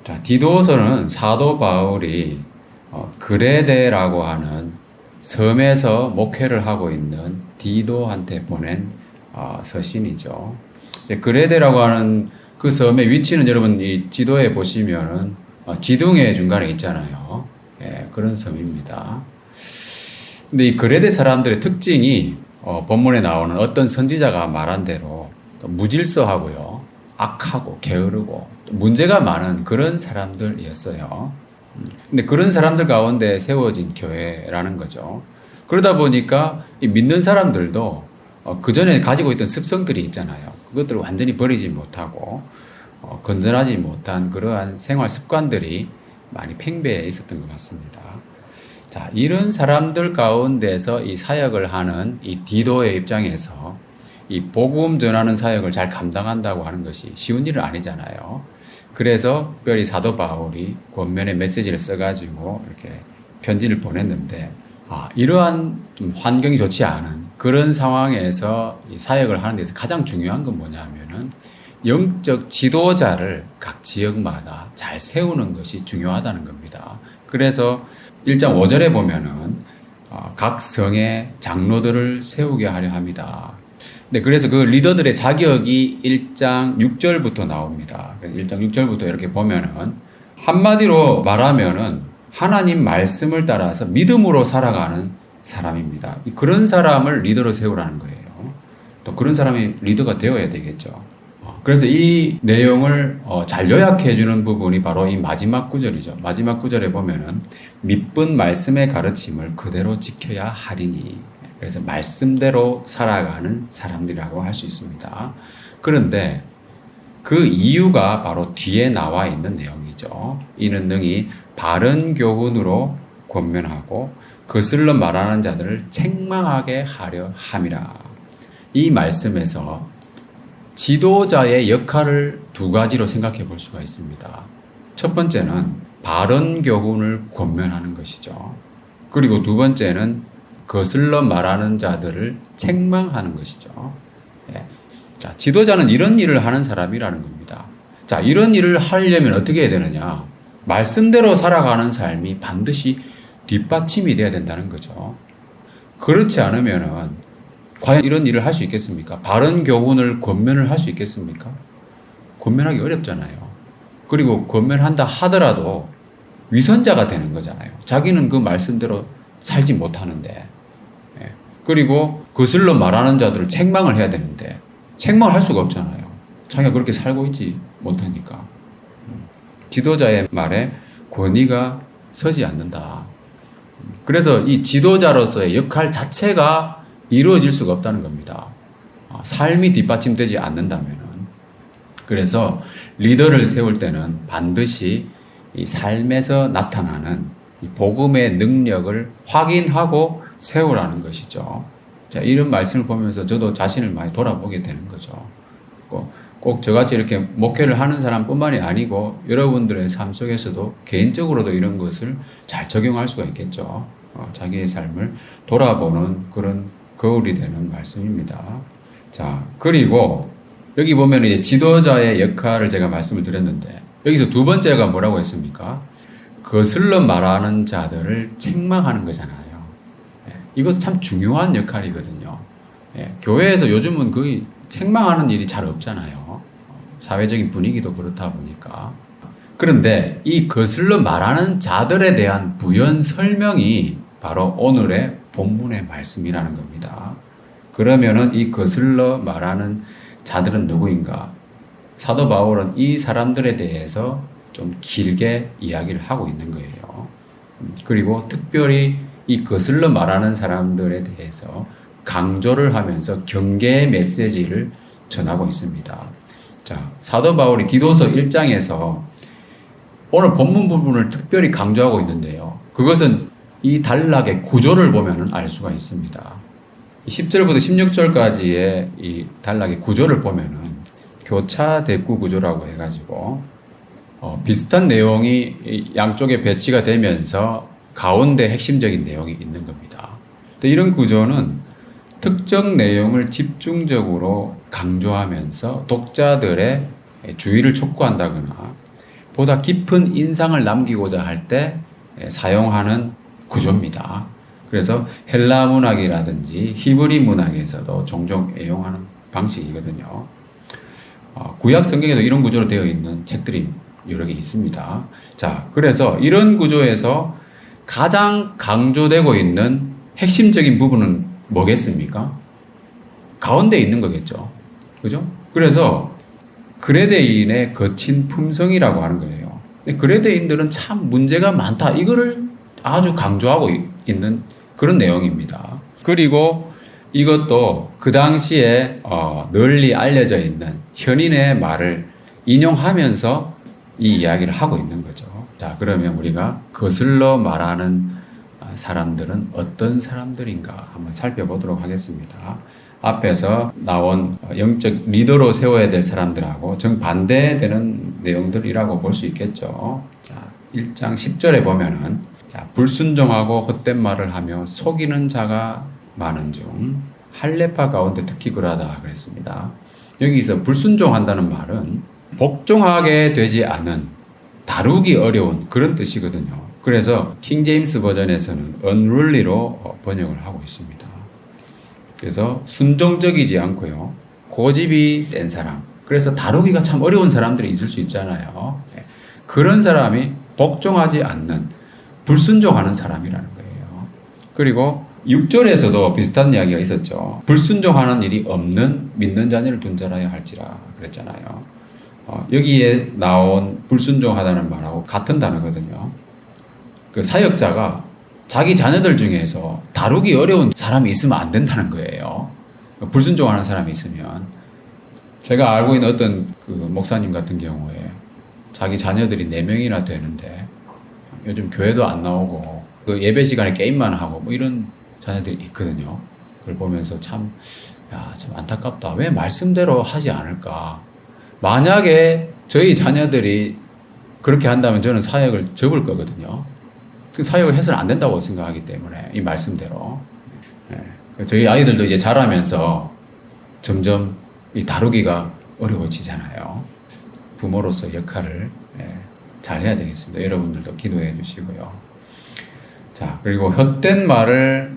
자, 디도서는 사도 바울이 그레데라고 하는 섬에서 목회를 하고 있는 디도한테 보낸 서신이죠. 그레데라고 하는 그 섬의 위치는 여러분 이 지도에 보시면은 지둥의 중간에 있잖아요. 예, 그런 섬입니다. 근데 이 그레데 사람들의 특징이 본문에 나오는 어떤 선지자가 말한 대로 무질서하고요, 악하고 게으르고 문제가 많은 그런 사람들이었어요. 근데 그런 사람들 가운데 세워진 교회라는 거죠. 그러다 보니까 이 믿는 사람들도 그 전에 가지고 있던 습성들이 있잖아요. 그것들을 완전히 버리지 못하고 건전하지 못한 그러한 생활 습관들이 많이 팽배해 있었던 것 같습니다. 자, 이런 사람들 가운데서 이 사역을 하는 이 디도의 입장에서 이 복음 전하는 사역을 잘 감당한다고 하는 것이 쉬운 일은 아니잖아요. 그래서 특별히 사도 바울이 권면의 메시지를 써가지고 이렇게 편지를 보냈는데, 이러한 좀 환경이 좋지 않은 그런 상황에서 이 사역을 하는 데서 가장 중요한 건 뭐냐면은 영적 지도자를 각 지역마다 잘 세우는 것이 중요하다는 겁니다. 그래서 1장 5절에 보면은 각 성의 장로들을 세우게 하려 합니다. 네, 그래서 그 리더들의 자격이 1장 6절부터 나옵니다. 1장 6절부터 이렇게 보면은 한마디로 말하면은 하나님 말씀을 따라서 믿음으로 살아가는 사람입니다. 그런 사람을 리더로 세우라는 거예요. 또 그런 사람이 리더가 되어야 되겠죠. 그래서 이 내용을 잘 요약해 주는 부분이 바로 이 마지막 구절이죠. 마지막 구절에 보면은 믿은 말씀의 가르침을 그대로 지켜야 하리니. 그래서 말씀대로 살아가는 사람들이라고 할 수 있습니다. 그런데 그 이유가 바로 뒤에 나와 있는 내용이죠. 이는 능히 바른 교훈으로 권면하고 거슬러 말하는 자들을 책망하게 하려 함이라. 이 말씀에서 지도자의 역할을 두 가지로 생각해 볼 수가 있습니다. 첫 번째는 바른 교훈을 권면하는 것이죠. 그리고 두 번째는 거슬러 말하는 자들을 책망하는 것이죠. 예. 자, 지도자는 이런 일을 하는 사람이라는 겁니다. 자, 이런 일을 하려면 어떻게 해야 되느냐? 말씀대로 살아가는 삶이 반드시 뒷받침이 돼야 된다는 거죠. 그렇지 않으면은 과연 이런 일을 할 수 있겠습니까? 바른 교훈을 권면을 할 수 있겠습니까? 권면하기 어렵잖아요. 그리고 권면한다 하더라도 위선자가 되는 거잖아요. 자기는 그 말씀대로 살지 못하는데. 예. 그리고 거슬러 말하는 자들을 책망을 해야 되는데 책망을 할 수가 없잖아요. 자기가 그렇게 살고 있지 못하니까. 지도자의 말에 권위가 서지 않는다. 그래서 이 지도자로서의 역할 자체가 이루어질 수가 없다는 겁니다. 삶이 뒷받침되지 않는다면은. 그래서 리더를 세울 때는 반드시 이 삶에서 나타나는 이 복음의 능력을 확인하고 세우라는 것이죠. 자, 이런 말씀을 보면서 저도 자신을 많이 돌아보게 되는 거죠. 꼭 저같이 이렇게 목회를 하는 사람뿐만이 아니고 여러분들의 삶 속에서도 개인적으로도 이런 것을 잘 적용할 수가 있겠죠. 자기의 삶을 돌아보는 그런 거울이 되는 말씀입니다. 자, 그리고 여기 보면 이제 지도자의 역할을 제가 말씀을 드렸는데 여기서 두 번째가 뭐라고 했습니까? 거슬러 말하는 자들을 책망하는 거잖아요. 이것도 참 중요한 역할이거든요. 교회에서 요즘은 거의 책망하는 일이 잘 없잖아요. 사회적인 분위기도 그렇다 보니까. 그런데 이 거슬러 말하는 자들에 대한 부연 설명이 바로 오늘의 본문의 말씀이라는 겁니다. 그러면은 이 거슬러 말하는 자들은 누구인가? 사도 바울은 이 사람들에 대해서 좀 길게 이야기를 하고 있는 거예요. 그리고 특별히 이 거슬러 말하는 사람들에 대해서 강조를 하면서 경계의 메시지를 전하고 있습니다. 자, 사도 바울이 디도서 1장에서 오늘 본문 부분을 특별히 강조하고 있는데요. 그것은 이 단락의 구조를 보면 알 수가 있습니다. 10절부터 16절까지의 이 단락의 구조를 보면은 교차 대꾸 구조라고 해가지고 비슷한 내용이 양쪽에 배치가 되면서 가운데 핵심적인 내용이 있는 겁니다. 이런 구조는 특정 내용을 집중적으로 강조하면서 독자들의 주의를 촉구한다거나 보다 깊은 인상을 남기고자 할 때 사용하는 구조입니다. 그래서 헬라 문학이라든지 히브리 문학에서도 종종 애용하는 방식이거든요. 구약 성경에도 이런 구조로 되어 있는 책들이 여러 개 있습니다. 자, 그래서 이런 구조에서 가장 강조되고 있는 핵심적인 부분은 뭐겠습니까? 가운데 있는 거겠죠. 그죠? 그래서 그레데인의 거친 품성이라고 하는 거예요. 그레데인들은 참 문제가 많다. 이거를 아주 강조하고 있는 그런 내용입니다. 그리고 이것도 그 당시에 널리 알려져 있는 현인의 말을 인용하면서 이 이야기를 하고 있는 거죠. 자, 그러면 우리가 거슬러 말하는 사람들은 어떤 사람들인가 한번 살펴보도록 하겠습니다. 앞에서 나온 영적 리더로 세워야 될 사람들하고 정반대되는 내용들이라고 볼 수 있겠죠. 자, 1장 10절에 보면은 자, 불순종하고 헛된 말을 하며 속이는 자가 많은 중 할례파 가운데 특히 그러하다 그랬습니다. 여기서 불순종한다는 말은 복종하게 되지 않은, 다루기 어려운 그런 뜻이거든요. 그래서 킹제임스 버전에서는 unruly로 번역을 하고 있습니다. 그래서 순종적이지 않고요, 고집이 센 사람, 그래서 다루기가 참 어려운 사람들이 있을 수 있잖아요. 그런 사람이 복종하지 않는, 불순종하는 사람이라는 거예요. 그리고 6절에서도 비슷한 이야기가 있었죠. 불순종하는 일이 없는 믿는 자녀를 둔 자라야 할지라 그랬잖아요. 여기에 나온 불순종하다는 말하고 같은 단어거든요. 그 사역자가 자기 자녀들 중에서 다루기 어려운 사람이 있으면 안 된다는 거예요. 불순종하는 사람이 있으면. 제가 알고 있는 어떤 그 목사님 같은 경우에 자기 자녀들이 4명이나 되는데 요즘 교회도 안 나오고 그 예배 시간에 게임만 하고 뭐 이런 자녀들이 있거든요. 그걸 보면서 참 안타깝다. 왜 말씀대로 하지 않을까? 만약에 저희 자녀들이 그렇게 한다면 저는 사역을 접을 거거든요. 사역을 해서는 안 된다고 생각하기 때문에 이 말씀대로. 저희 아이들도 이제 자라면서 점점 이 다루기가 어려워지잖아요. 부모로서 역할을 잘 해야 되겠습니다. 여러분들도 기도해 주시고요. 자, 그리고 헛된 말을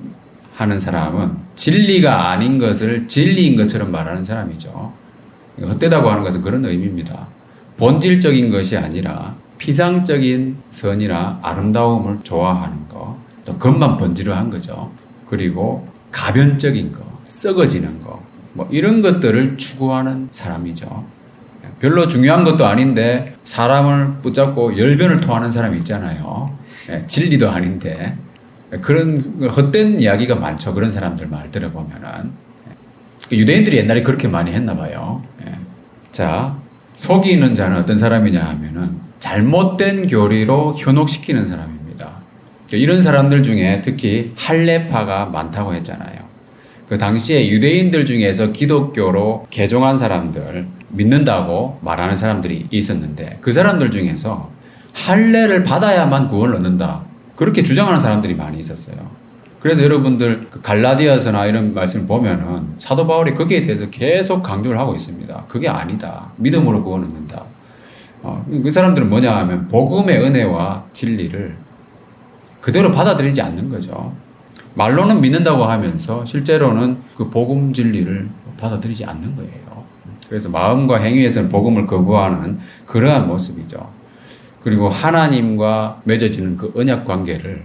하는 사람은 진리가 아닌 것을 진리인 것처럼 말하는 사람이죠. 헛되다고 하는 것은 그런 의미입니다. 본질적인 것이 아니라 피상적인 선이나 아름다움을 좋아하는 거, 또 겉만 번지르한 거죠. 그리고 가변적인 거, 썩어지는 거, 뭐 이런 것들을 추구하는 사람이죠. 별로 중요한 것도 아닌데 사람을 붙잡고 열변을 토하는 사람이 있잖아요. 진리도 아닌데 그런 헛된 이야기가 많죠. 그런 사람들 말 들어보면은. 유대인들이 옛날에 그렇게 많이 했나 봐요. 자, 속이는 자는 어떤 사람이냐 하면은 잘못된 교리로 현혹시키는 사람입니다. 이런 사람들 중에 특히 할례파가 많다고 했잖아요. 그 당시에 유대인들 중에서 기독교로 개종한 사람들, 믿는다고 말하는 사람들이 있었는데 그 사람들 중에서 할례를 받아야만 구원을 얻는다, 그렇게 주장하는 사람들이 많이 있었어요. 그래서 여러분들 갈라디아서나 이런 말씀을 보면은 사도 바울이 거기에 대해서 계속 강조를 하고 있습니다. 그게 아니다. 믿음으로 구원 얻는다. 그 사람들은 뭐냐 하면 복음의 은혜와 진리를 그대로 받아들이지 않는 거죠. 말로는 믿는다고 하면서 실제로는 그 복음 진리를 받아들이지 않는 거예요. 그래서 마음과 행위에서는 복음을 거부하는 그러한 모습이죠. 그리고 하나님과 맺어지는 그 언약 관계를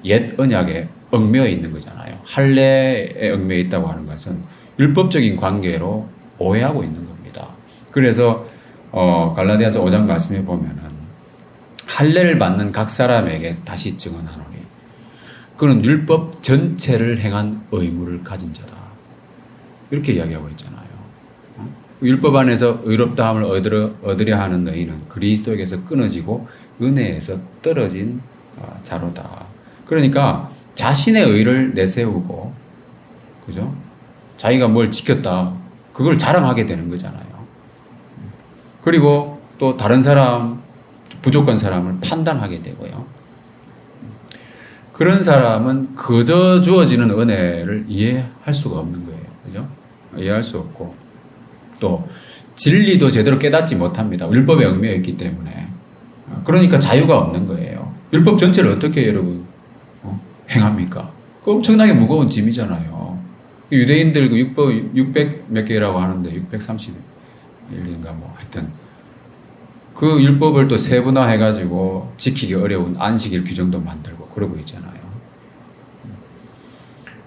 옛 언약에 얽매여 있는 거잖아요. 할례에 얽매여 있다고 하는 것은 율법적인 관계로 오해하고 있는 겁니다. 그래서 갈라디아서 5장 말씀에 보면은 할례를 받는 각 사람에게 다시 증언하노니 그는 율법 전체를 행한 의무를 가진 자다. 이렇게 이야기하고 있잖아요. 율법 안에서 의롭다함을 얻으려 하는 너희는 그리스도에게서 끊어지고 은혜에서 떨어진 자로다. 그러니까 자신의 의를 내세우고, 그죠? 자기가 뭘 지켰다, 그걸 자랑하게 되는 거잖아요. 그리고 또 다른 사람, 부족한 사람을 판단하게 되고요. 그런 사람은 그저 주어지는 은혜를 이해할 수가 없는 거예요. 그죠? 이해할 수 없고, 또 진리도 제대로 깨닫지 못합니다. 율법에 얽매여 있기 때문에. 그러니까 자유가 없는 거예요. 율법 전체를 어떻게 여러분 행합니까? 그 엄청나게 무거운 짐이잖아요. 유대인들 그 율법 600 몇 개라고 하는데 631인가 뭐 하여튼 그 율법을 또 세분화해가지고 지키기 어려운 안식일 규정도 만들고 그러고 있잖아요.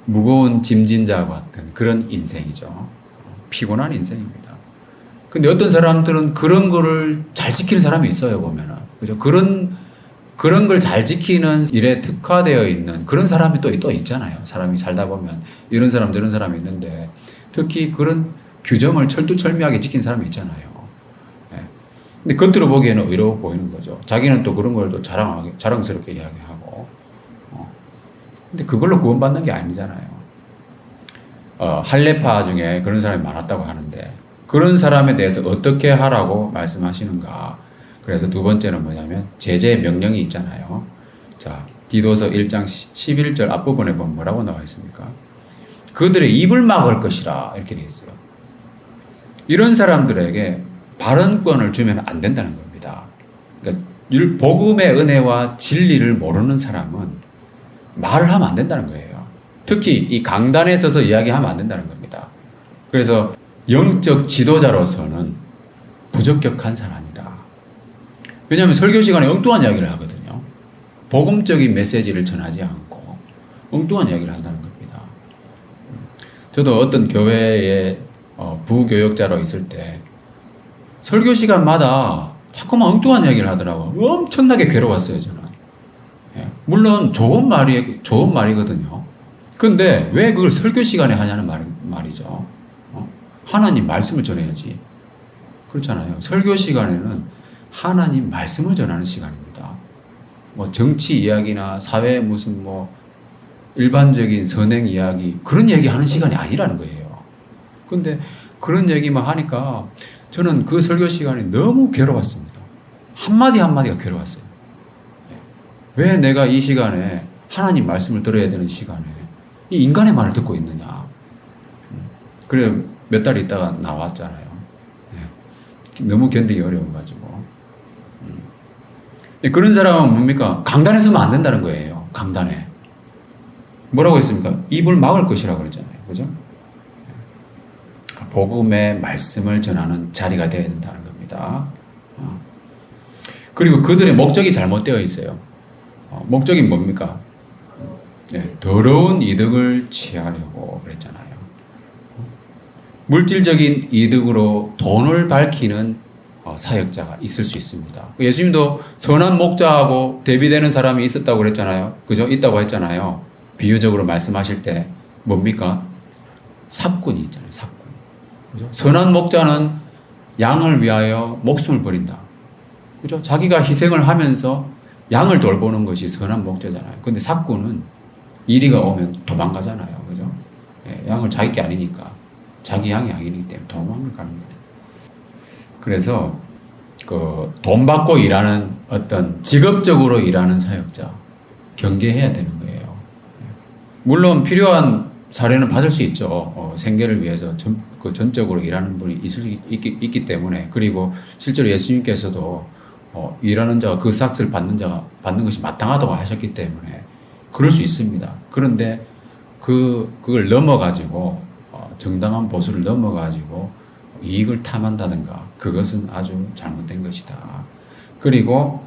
무거운 짐진 자와 같은 그런 인생이죠. 피곤한 인생입니다. 근데 어떤 사람들은 그런 거를 잘 지키는 사람이 있어요, 보면은. 그죠? 그런 걸 잘 지키는 일에 특화되어 있는 그런 사람이 또 있잖아요. 사람이 살다 보면 이런 사람 저런 사람이 있는데 특히 그런 규정을 철두철미하게 지킨 사람이 있잖아요. 예. 근데 겉으로 보기에는 의로워 보이는 거죠. 자기는 또 그런 걸 또 자랑스럽게 이야기하고. 근데 그걸로 구원받는 게 아니잖아요. 할례파 중에 그런 사람이 많았다고 하는데 그런 사람에 대해서 어떻게 하라고 말씀하시는가. 그래서 두 번째는 뭐냐면 제재 명령이 있잖아요. 자, 디도서 1장 11절 앞부분에 보면 뭐라고 나와 있습니까? 그들의 입을 막을 것이라 이렇게 되어 있어요. 이런 사람들에게 발언권을 주면 안 된다는 겁니다. 그러니까 복음의 은혜와 진리를 모르는 사람은 말을 하면 안 된다는 거예요. 특히 이 강단에 서서 이야기하면 안 된다는 겁니다. 그래서 영적 지도자로서는 부적격한 사람이다. 왜냐하면 설교 시간에 엉뚱한 이야기를 하거든요. 복음적인 메시지를 전하지 않고 엉뚱한 이야기를 한다는 겁니다. 저도 어떤 교회에 부교역자로 있을 때 설교 시간마다 자꾸만 엉뚱한 이야기를 하더라고요. 엄청나게 괴로웠어요, 저는. 물론 좋은 말이거든요. 근데 왜 그걸 설교 시간에 하냐는 말이죠. 하나님 말씀을 전해야지. 그렇잖아요. 설교 시간에는 하나님 말씀을 전하는 시간입니다. 뭐 정치 이야기나 사회 무슨 뭐 일반적인 선행 이야기 그런 얘기 하는 시간이 아니라는 거예요. 근데 그런 얘기만 하니까 저는 그 설교 시간이 너무 괴로웠습니다. 한마디 한마디가 괴로웠어요. 왜 내가 이 시간에 하나님 말씀을 들어야 되는 시간에 이 인간의 말을 듣고 있느냐. 그래 몇 달 있다가 나왔잖아요. 너무 견디기 어려워가지고. 그런 사람은 뭡니까? 강단에 서면 안 된다는 거예요. 강단에. 뭐라고 했습니까? 입을 막을 것이라고 그랬잖아요. 그죠? 복음의 말씀을 전하는 자리가 되어야 된다는 겁니다. 그리고 그들의 목적이 잘못되어 있어요. 목적이 뭡니까? 더러운 이득을 취하려고 그랬잖아요. 물질적인 이득으로 돈을 밝히는 사역자가 있을 수 있습니다. 예수님도 선한 목자하고 대비되는 사람이 있었다고 그랬잖아요. 그죠? 있다고 했잖아요. 비유적으로 말씀하실 때 뭡니까? 삭군이 있잖아요. 삭군. 그죠? 선한 목자는 양을 위하여 목숨을 버린다. 그죠? 자기가 희생을 하면서 양을 돌보는 것이 선한 목자잖아요. 근데 삭군은 이리가 오면 도망가잖아요. 그죠? 양을 자기 게 아니니까. 자기 양이 아니기 때문에 도망을 가는 거예요. 그래서 돈 받고 일하는 어떤 직업적으로 일하는 사역자 경계해야 되는 거예요. 물론 필요한 사례는 받을 수 있죠. 생계를 위해서 전적으로 일하는 분이 있기 때문에 그리고 실제로 예수님께서도 일하는 자가 그 삭을 받는 것이 마땅하다고 하셨기 때문에 그럴 수 있습니다. 그런데 그걸 넘어가지고 정당한 보수를 넘어가지고 이익을 탐한다든가 그것은 아주 잘못된 것이다. 그리고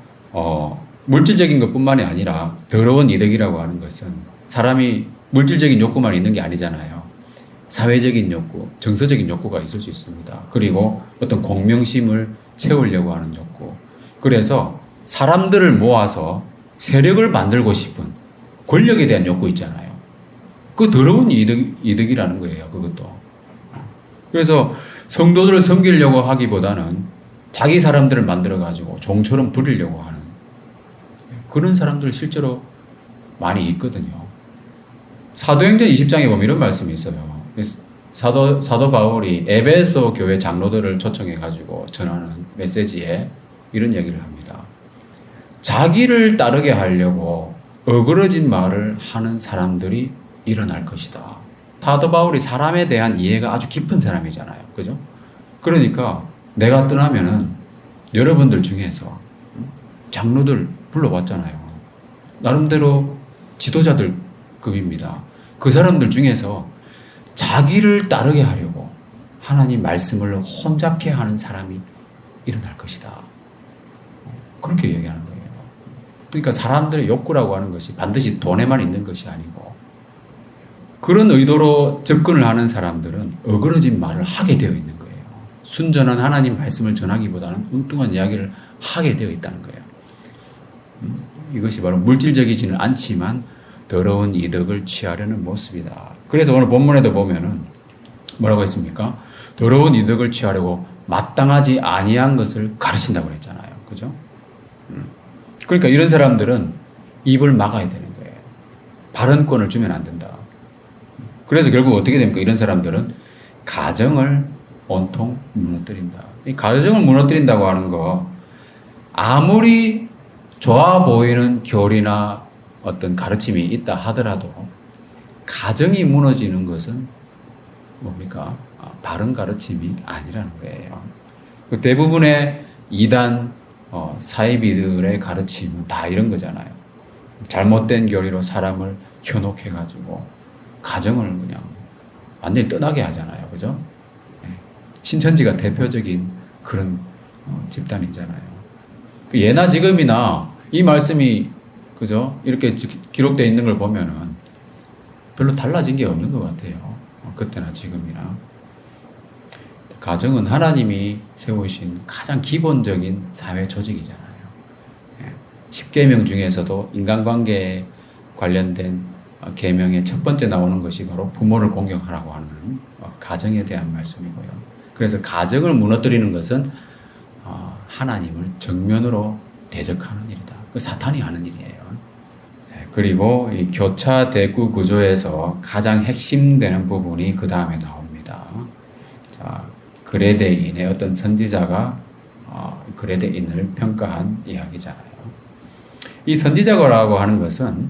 물질적인 것뿐만이 아니라 더러운 이득이라고 하는 것은 사람이 물질적인 욕구만 있는 게 아니잖아요. 사회적인 욕구, 정서적인 욕구가 있을 수 있습니다. 그리고 어떤 공명심을 채우려고 하는 욕구. 그래서 사람들을 모아서 세력을 만들고 싶은 권력에 대한 욕구 있잖아요. 그 더러운 이득이라는 거예요. 그것도. 그래서 성도들을 섬기려고 하기보다는 자기 사람들을 만들어가지고 종처럼 부리려고 하는 그런 사람들 실제로 많이 있거든요. 사도행전 20장에 보면 이런 말씀이 있어요. 사도 바울이 에베소 교회 장로들을 초청해가지고 전하는 메시지에 이런 얘기를 합니다. 자기를 따르게 하려고 어그러진 말을 하는 사람들이 일어날 것이다. 사도 바울이 사람에 대한 이해가 아주 깊은 사람이잖아요. 그죠? 그러니까 내가 떠나면은 여러분들 중에서 장로들 불러왔잖아요. 나름대로 지도자들급입니다. 그 사람들 중에서 자기를 따르게 하려고 하나님 말씀을 혼잡케 하는 사람이 일어날 것이다. 그렇게 얘기하는 거예요. 그러니까 사람들의 욕구라고 하는 것이 반드시 돈에만 있는 것이 아니고 그런 의도로 접근을 하는 사람들은 어그러진 말을 하게 되어 있는 거예요. 순전한 하나님 말씀을 전하기보다는 엉뚱한 이야기를 하게 되어 있다는 거예요. 이것이 바로 물질적이지는 않지만 더러운 이득을 취하려는 모습이다. 그래서 오늘 본문에도 보면은 뭐라고 했습니까? 더러운 이득을 취하려고 마땅하지 아니한 것을 가르친다고 그랬잖아요. 그죠? 그러니까 이런 사람들은 입을 막아야 되는 거예요. 발언권을 주면 안 된다. 그래서 결국 어떻게 됩니까? 이런 사람들은 가정을 온통 무너뜨린다. 이 가정을 무너뜨린다고 하는 거 아무리 좋아 보이는 교리나 어떤 가르침이 있다 하더라도 가정이 무너지는 것은 뭡니까? 바른 가르침이 아니라는 거예요. 대부분의 이단 사이비들의 가르침은 다 이런 거잖아요. 잘못된 교리로 사람을 현혹해가지고 가정을 그냥 완전히 떠나게 하잖아요. 그죠? 신천지가 대표적인 그런 집단이잖아요. 예나 지금이나 이 말씀이 그죠? 이렇게 기록되어 있는 걸 보면은 별로 달라진 게 없는 것 같아요. 그때나 지금이나. 가정은 하나님이 세우신 가장 기본적인 사회 조직이잖아요. 10계명 중에서도 인간관계에 관련된 계명의 첫 번째 나오는 것이 바로 부모를 공경하라고 하는 가정에 대한 말씀이고요. 그래서 가정을 무너뜨리는 것은 하나님을 정면으로 대적하는 일이다. 그 사탄이 하는 일이에요. 그리고 이 교차 대구 구조에서 가장 핵심되는 부분이 그 다음에 나옵니다. 자, 그레데인의 어떤 선지자가 그레데인을 평가한 이야기잖아요. 이 선지자라고 하는 것은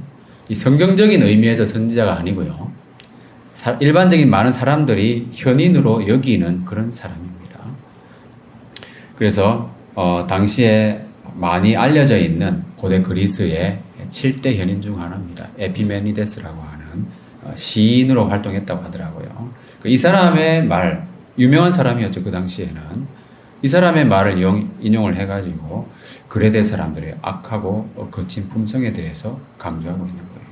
이 성경적인 의미에서 선지자가 아니고요. 일반적인 많은 사람들이 현인으로 여기는 그런 사람입니다. 그래서 당시에 많이 알려져 있는 고대 그리스의 7대 현인 중 하나입니다. 에피메니데스라고 하는 시인으로 활동했다고 하더라고요. 이 사람의 말, 유명한 사람이었죠. 그 당시에는. 이 사람의 말을 인용을 해가지고 그레데 사람들의 악하고 거친 품성에 대해서 강조하고 있는 거예요.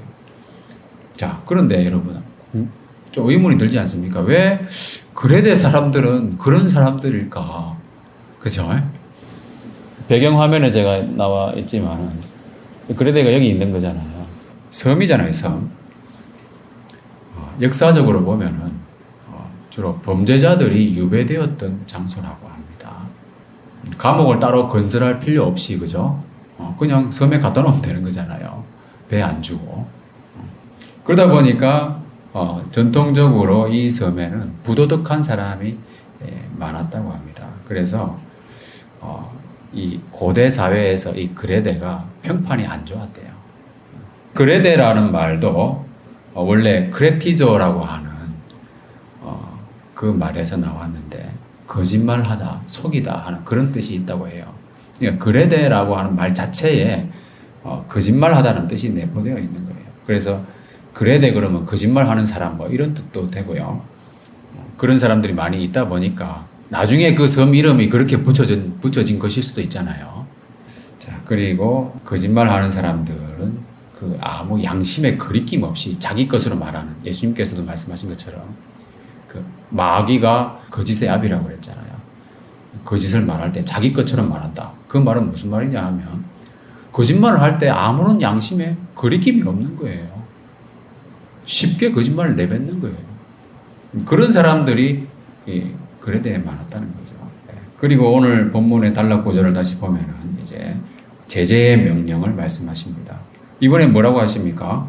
자, 그런데 여러분 좀 의문이 들지 않습니까? 왜 그레데 사람들은 그런 사람들일까? 그죠? 배경 화면에 제가 나와 있지만 그레데가 여기 있는 거잖아요. 섬이잖아요, 섬. 역사적으로 보면은 주로 범죄자들이 유배되었던 장소라고 합니다. 감옥을 따로 건설할 필요 없이, 그죠? 그냥 섬에 갖다 놓으면 되는 거잖아요. 배 안 주고. 그러다 보니까 전통적으로 이 섬에는 부도덕한 사람이 많았다고 합니다. 그래서 이 고대 사회에서 이 그레데가 평판이 안 좋았대요. 그레데라는 말도 원래 크레티조라고 하는 그 말에서 나왔는데 거짓말하다, 속이다 하는 그런 뜻이 있다고 해요. 그러니까 그레데라고 하는 말 자체에 거짓말하다는 뜻이 내포되어 있는 거예요. 그래서 그레데 그러면 거짓말하는 사람 뭐 이런 뜻도 되고요. 그런 사람들이 많이 있다 보니까 나중에 그 섬 이름이 그렇게 붙여진 것일 수도 있잖아요. 자, 그리고 거짓말하는 사람들은 그 아무 양심의 거리낌 없이 자기 것으로 말하는, 예수님께서도 말씀하신 것처럼 그 마귀가 거짓의 아비라고 그랬잖아요. 거짓을 말할 때 자기 것처럼 말한다. 그 말은 무슨 말이냐 하면 거짓말을 할 때 아무런 양심의 거리낌이 없는 거예요. 쉽게 거짓말을 내뱉는 거예요. 그런 사람들이 그레데에 많았다는 거죠. 그리고 오늘 본문의 단락 구절을 다시 보면은 이제 제재의 명령을 말씀하십니다. 이번에 뭐라고 하십니까?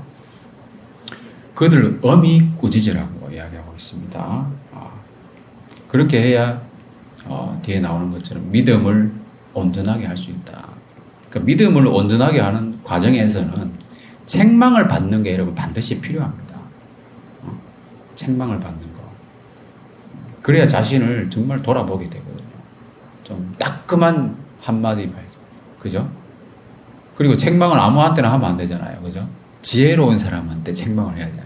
그들 엄히 꾸짖으라고 이야기하고 있습니다. 그렇게 해야 뒤에 나오는 것처럼 믿음을 온전하게 할 수 있다. 그러니까 믿음을 온전하게 하는 과정에서는 책망을 받는 게 여러분 반드시 필요합니다. 책망을 받는 거. 그래야 자신을 정말 돌아보게 되거든요. 좀 따끔한 한마디 말씀. 그죠? 그리고 책망을 아무한테나 하면 안 되잖아요. 그죠? 지혜로운 사람한테 책망을 해야 돼요.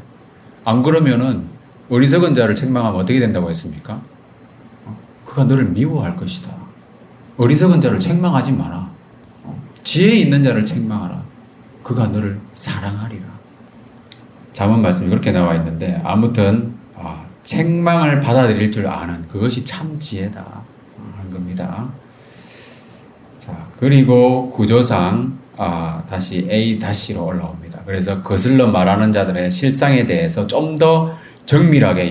안 그러면은 어리석은 자를 책망하면 어떻게 된다고 했습니까? 그가 너를 미워할 것이다. 어리석은 자를 책망하지 마라. 지혜 있는 자를 책망하라. 그가 너를 사랑하리라. 잠언 말씀이 그렇게 나와 있는데 아무튼 책망을 받아들일 줄 아는 그것이 참 지혜다 하는 겁니다. 자, 그리고 구조상 다시 A-로 올라옵니다. 그래서 거슬러 말하는 자들의 실상에 대해서 좀 더 정밀하게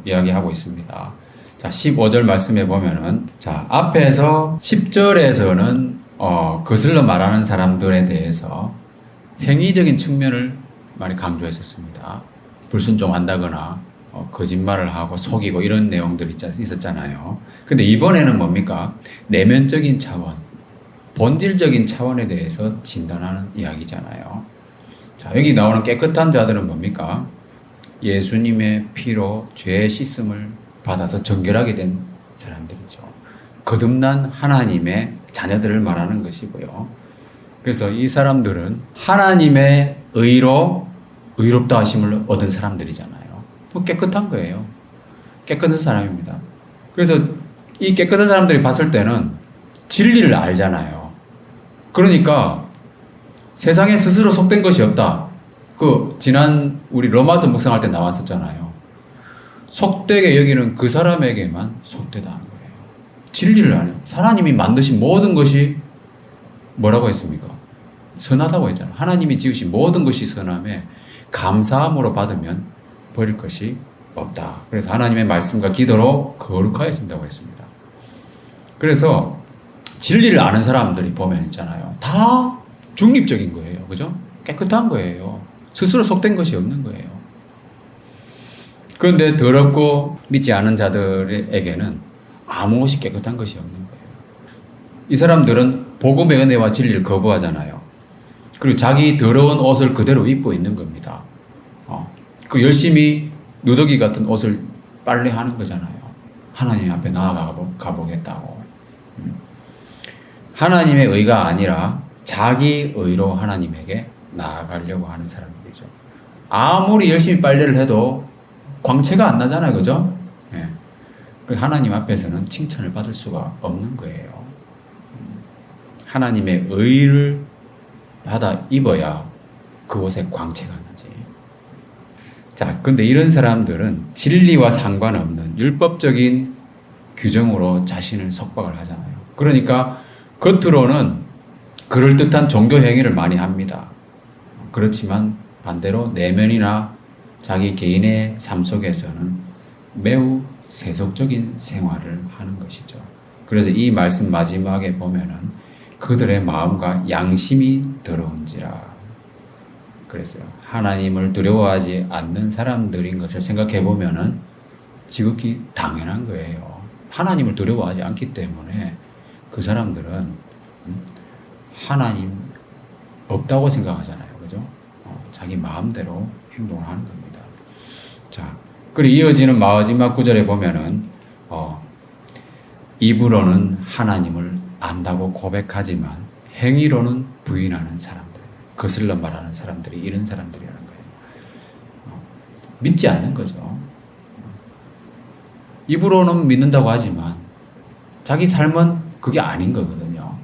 이야기하고 있습니다. 자, 15절 말씀에 보면은, 자, 앞에서 10절에서는, 거슬러 말하는 사람들에 대해서 행위적인 측면을 많이 강조했었습니다. 불순종한다거나, 거짓말을 하고 속이고 이런 내용들이 있었잖아요. 근데 이번에는 뭡니까? 내면적인 차원, 본질적인 차원에 대해서 진단하는 이야기잖아요. 자, 여기 나오는 깨끗한 자들은 뭡니까? 예수님의 피로 죄의 씻음을 받아서 정결하게 된 사람들이죠. 거듭난 하나님의 자녀들을 말하는 것이고요. 그래서 이 사람들은 하나님의 의로 의롭다 하심을 얻은 사람들이잖아요. 깨끗한 거예요. 깨끗한 사람입니다. 그래서 이 깨끗한 사람들이 봤을 때는 진리를 알잖아요. 그러니까 세상에 스스로 속된 것이 없다. 지난 우리 로마서 묵상할 때 나왔었잖아요. 속되게 여기는 그 사람에게만 속되다는 거예요. 진리를 아냐. 하나님이 만드신 모든 것이 뭐라고 했습니까? 선하다고 했잖아요. 하나님이 지으신 모든 것이 선함에 감사함으로 받으면 버릴 것이 없다. 그래서 하나님의 말씀과 기도로 거룩하여진다고 했습니다. 그래서 진리를 아는 사람들이 보면 있잖아요. 다 중립적인 거예요. 그죠? 깨끗한 거예요. 스스로 속된 것이 없는 거예요. 그런데 더럽고 믿지 않은 자들에게는 아무것이 깨끗한 것이 없는 거예요. 이 사람들은 복음의 은혜와 진리를 거부하잖아요. 그리고 자기 더러운 옷을 그대로 입고 있는 겁니다. 그 열심히 누더기 같은 옷을 빨래하는 거잖아요. 하나님 앞에 나아가 보겠다고. 하나님의 의가 아니라 자기 의로 하나님에게 나아가려고 하는 사람들이죠. 아무리 열심히 빨래를 해도 광채가 안 나잖아요. 그죠? 예. 하나님 앞에서는 칭찬을 받을 수가 없는 거예요. 하나님의 의를 받아 입어야 그곳에 광채가 나지. 자, 근데 이런 사람들은 진리와 상관없는 율법적인 규정으로 자신을 속박을 하잖아요. 그러니까 겉으로는 그럴듯한 종교 행위를 많이 합니다. 그렇지만 반대로 내면이나 자기 개인의 삶 속에서는 매우 세속적인 생활을 하는 것이죠. 그래서 이 말씀 마지막에 보면은 그들의 마음과 양심이 더러운지라. 그랬어요. 하나님을 두려워하지 않는 사람들인 것을 생각해 보면은 지극히 당연한 거예요. 하나님을 두려워하지 않기 때문에 그 사람들은 하나님 없다고 생각하잖아요. 그죠? 자기 마음대로 행동을 하는 겁니다. 자, 그리고 이어지는 마지막 구절에 보면은, 입으로는 하나님을 안다고 고백하지만 행위로는 부인하는 사람들, 거슬러 말하는 사람들이 이런 사람들이라는 거예요. 믿지 않는 거죠. 입으로는 믿는다고 하지만 자기 삶은 그게 아닌 거거든요.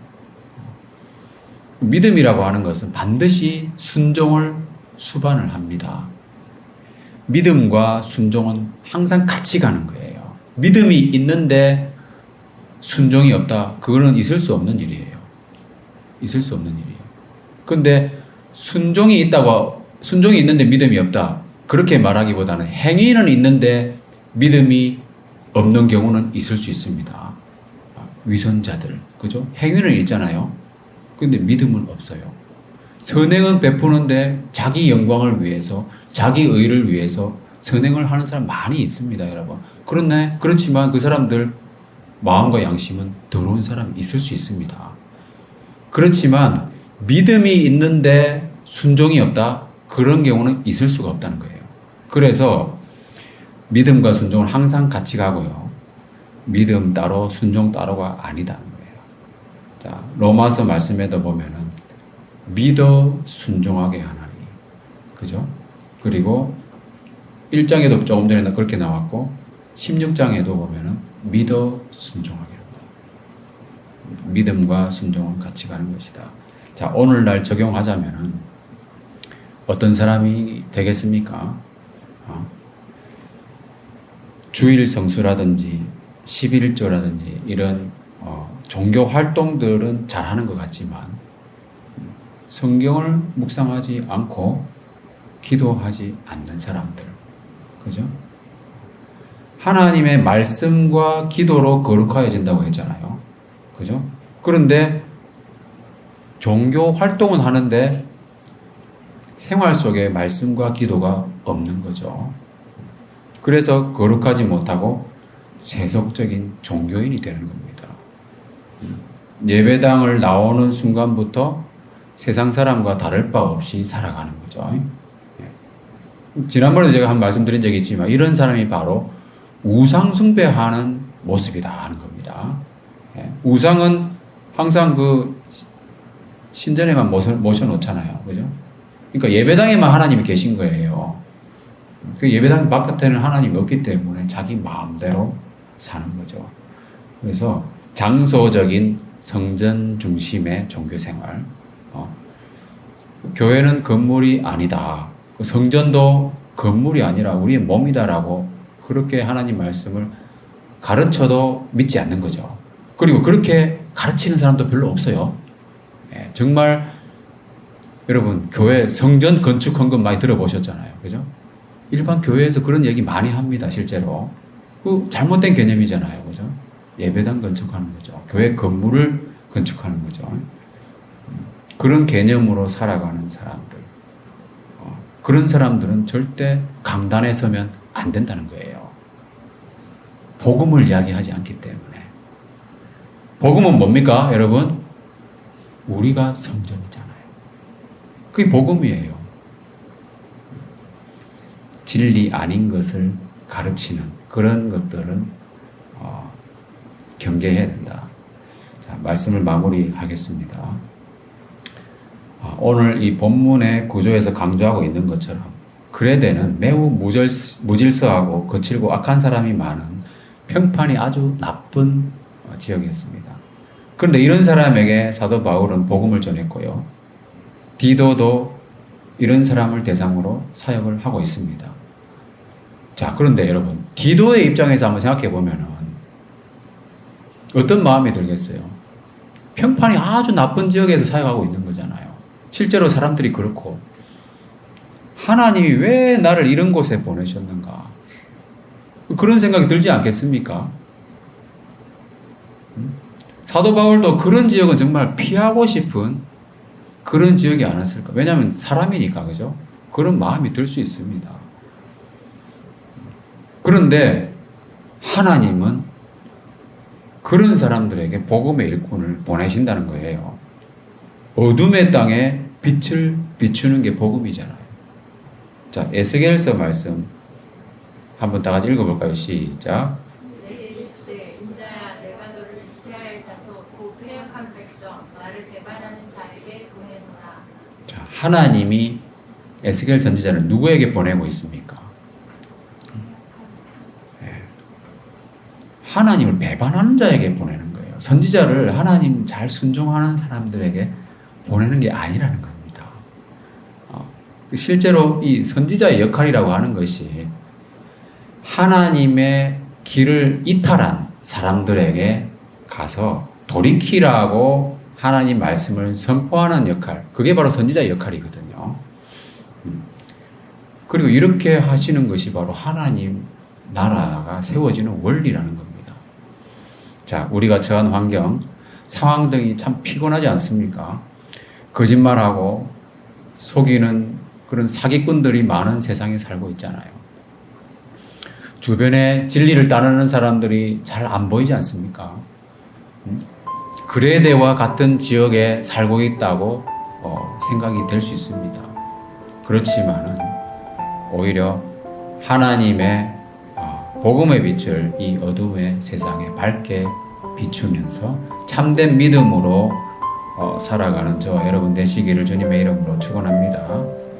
믿음이라고 하는 것은 반드시 순종을 수반을 합니다. 믿음과 순종은 항상 같이 가는 거예요. 믿음이 있는데 순종이 없다. 그거는 있을 수 없는 일이에요. 있을 수 없는 일이에요. 그런데 순종이 있는데 믿음이 없다. 그렇게 말하기보다는 행위는 있는데 믿음이 없는 경우는 있을 수 있습니다. 위선자들, 그죠? 행위는 있잖아요. 근데 믿음은 없어요. 선행은 베푸는데 자기 영광을 위해서, 자기 의를 위해서 선행을 하는 사람 많이 있습니다, 여러분. 그렇지만 그 사람들 마음과 양심은 더러운 사람이 있을 수 있습니다. 그렇지만 믿음이 있는데 순종이 없다? 그런 경우는 있을 수가 없다는 거예요. 그래서 믿음과 순종은 항상 같이 가고요. 믿음 따로 순종 따로가 아니다는 거예요. 자, 로마서 말씀에도 보면은 믿어 순종하게 하나니. 그죠? 그리고 1장에도 조금 전에 그렇게 나왔고 16장에도 보면은 믿어 순종하게 한다. 믿음과 순종은 같이 가는 것이다. 자, 오늘날 적용하자면은 어떤 사람이 되겠습니까? 주일 성수라든지 11조라든지 이런 종교 활동들은 잘하는 것 같지만 성경을 묵상하지 않고 기도하지 않는 사람들, 그죠? 하나님의 말씀과 기도로 거룩하여진다고 했잖아요. 그죠? 그런데 종교 활동은 하는데 생활 속에 말씀과 기도가 없는 거죠. 그래서 거룩하지 못하고 세속적인 종교인이 되는 겁니다. 예배당을 나오는 순간부터 세상 사람과 다를 바 없이 살아가는 거죠. 지난번에 제가 한 말씀드린 적이 있지만 이런 사람이 바로 우상 숭배하는 모습이다 하는 겁니다. 우상은 항상 그 신전에만 모셔놓잖아요. 그죠? 그러니까 예배당에만 하나님이 계신 거예요. 그 예배당 바깥에는 하나님이 없기 때문에 자기 마음대로 사는 거죠. 그래서 장소적인 성전 중심의 종교생활. 교회는 건물이 아니다. 성전도 건물이 아니라 우리의 몸이다라고 그렇게 하나님 말씀을 가르쳐도 믿지 않는 거죠. 그리고 그렇게 가르치는 사람도 별로 없어요. 정말 여러분 교회 성전 건축한 것 많이 들어보셨잖아요. 그죠? 일반 교회에서 그런 얘기 많이 합니다. 실제로. 그 잘못된 개념이잖아요. 그죠? 예배당 건축하는 거죠. 교회 건물을 건축하는 거죠. 그런 개념으로 살아가는 사람들. 그런 사람들은 절대 강단에 서면 안 된다는 거예요. 복음을 이야기하지 않기 때문에. 복음은 뭡니까, 여러분? 우리가 성전이잖아요. 그게 복음이에요. 진리 아닌 것을 가르치는 그런 것들은 경계해야 된다. 자, 말씀을 마무리하겠습니다. 오늘 이 본문의 구조에서 강조하고 있는 것처럼 그레데는 매우 무질서하고 거칠고 악한 사람이 많은 평판이 아주 나쁜 지역이었습니다. 그런데 이런 사람에게 사도 바울은 복음을 전했고요. 디도도 이런 사람을 대상으로 사역을 하고 있습니다. 자, 그런데 여러분, 디도의 입장에서 한번 생각해 보면은 어떤 마음이 들겠어요? 평판이 아주 나쁜 지역에서 사역하고 있는 거잖아요. 실제로 사람들이 그렇고 하나님이 왜 나를 이런 곳에 보내셨는가? 그런 생각이 들지 않겠습니까? 사도 바울도 그런 지역은 정말 피하고 싶은 그런 지역이 아니었을까? 왜냐하면 사람이니까, 그죠? 그런 마음이 들 수 있습니다. 그런데 하나님은 그런 사람들에게 복음의 일꾼을 보내신다는 거예요. 어둠의 땅에 빛을 비추는 게 복음이잖아요. 자, 에스겔서 말씀 한번 다 같이 읽어볼까요? 시작. 내게 이르시되 인자야 내가 너를 이스라엘 자손 곧 패역한 백성 나를 배반하는 자에게 보내노라. 자, 하나님이 에스겔 선지자를 누구에게 보내고 있습니까? 하나님을 배반하는 자에게 보내는 거예요. 선지자를 하나님 잘 순종하는 사람들에게 보내는 게 아니라는 겁니다. 실제로 이 선지자의 역할이라고 하는 것이 하나님의 길을 이탈한 사람들에게 가서 돌이키라고 하나님 말씀을 선포하는 역할, 그게 바로 선지자의 역할이거든요. 그리고 이렇게 하시는 것이 바로 하나님 나라가 세워지는 원리라는 겁니다. 자, 우리가 처한 환경, 상황 등이 참 피곤하지 않습니까? 거짓말하고 속이는 그런 사기꾼들이 많은 세상에 살고 있잖아요. 주변에 진리를 따르는 사람들이 잘 안 보이지 않습니까? 그레데와 같은 지역에 살고 있다고 생각이 될 수 있습니다. 그렇지만은 오히려 하나님의 복음의 빛을 이 어둠의 세상에 밝게 비추면서 참된 믿음으로 살아가는 저 여러분 되시기를 주님의 이름으로 축원합니다.